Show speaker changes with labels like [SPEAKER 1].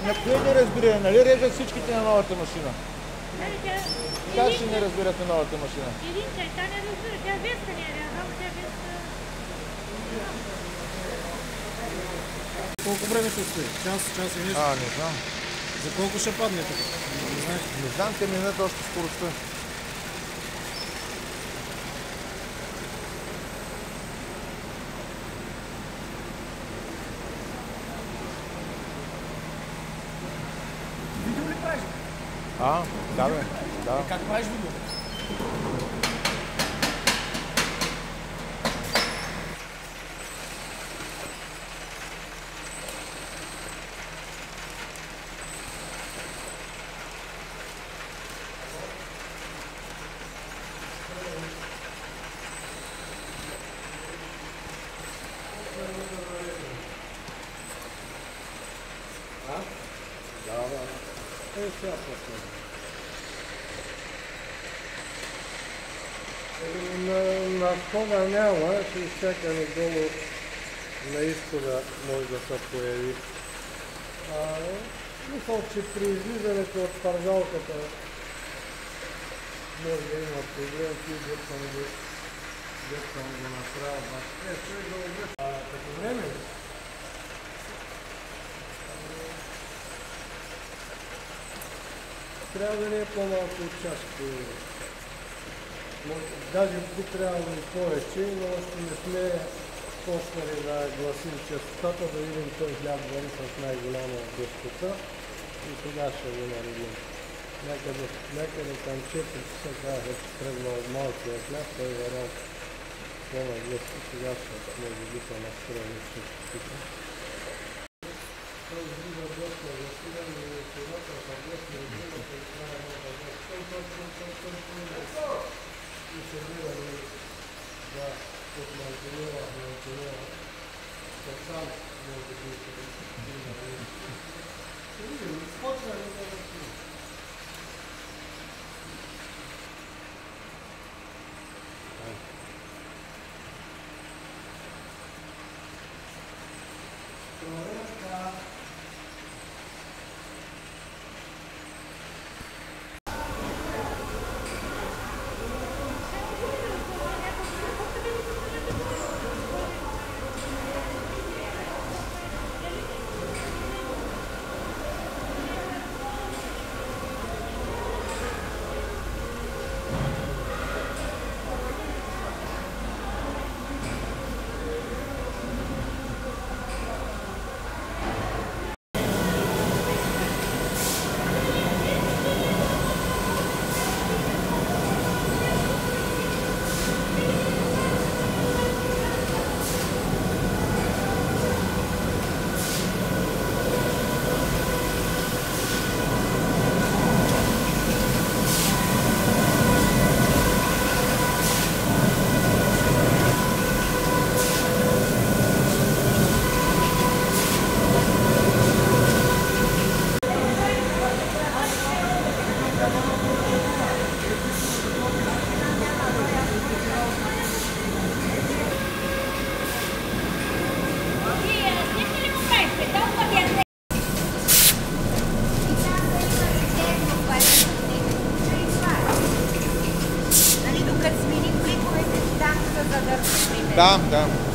[SPEAKER 1] На кое не разбира? Нали режат всичките на новата машина? Как ще не разбирате новата машина?
[SPEAKER 2] Илинка, тя не разбира. Тя веска не е рязала, тя веска...
[SPEAKER 3] Колко време ще стои? Час и нещо?
[SPEAKER 1] Не знам.
[SPEAKER 3] За колко ще падне тук? Не знаеш?
[SPEAKER 1] Не знам, те минат още скоростта.
[SPEAKER 3] Видео ли правиш?
[SPEAKER 1] Да бе. Да.
[SPEAKER 3] Как правиш видео? Сега после. На входа няма, ще изчакаме долу на изхода може да се появи. Мисля, че при излизането от паргалката може да има проблем, ти дърпам го направо. Човек да обръща. Като време трябва да не е по-малко от час. Даже би трябвало и повече, но още не сме почнали да гласим честотата, да видим той хляб дали с най-голяма гъстота и тогава ще го наредим. Някъде към 4 часа казаха, че тръгна от малкия хляб, той вървал по-наглъско, сега ще може би са настроени честотите.
[SPEAKER 1] Да.